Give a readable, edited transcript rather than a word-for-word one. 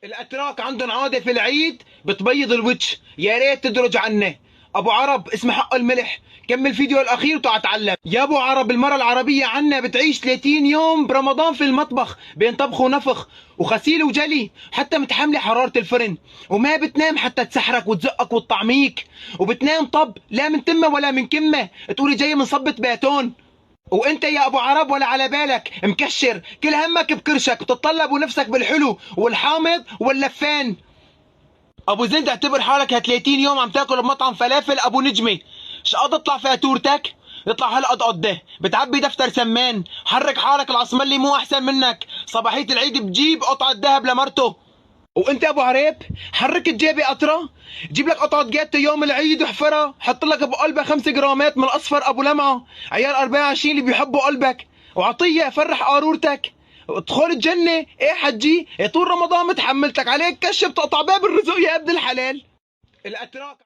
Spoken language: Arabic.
الاتراك عندهم عاده في العيد بتبيض الوجه، يا ريت تدرج عنا. ابو عرب اسمه حق الملح، كمل الفيديو الاخير وتعال اتعلم. يا ابو عرب المرأة العربية عنا بتعيش 30 يوم برمضان في المطبخ بين طبخ ونفخ وغسيل وجلي، حتى متحملة حرارة الفرن، وما بتنام حتى تسحرك وتزقك وتطعميك، وبتنام طب لا من تمة ولا من كمة تقولي جاية من صبة باتون. وانت يا ابو عرب ولا على بالك مكشر، كل همك بكرشك بتتطلب ونفسك بالحلو والحامض واللفان. ابو زند اعتبر حالك ها 30 يوم عم تاكل بمطعم فلافل ابو نجمه، شقد تطلع فاتورتك؟ يطلع هالقد قده بتعبي دفتر سمان، حرك حالك العصملي مو احسن منك، صباحيه العيد بجيب قطعه ذهب لمرته. وانت ابو عريب حرك الجيبه قطره، جيب لك قطعه جاتو يوم العيد وحفرها، حط لك بقلبها 5 جرامات من الاصفر ابو لمعه، عيال 24 اللي بيحبوا قلبك، وعطيه فرح قارورتك. ادخل الجنه ايه حجي، طول رمضان متحملتك، عليك كشف تقطع باب الرزق يا ابن الحلال. الاتراك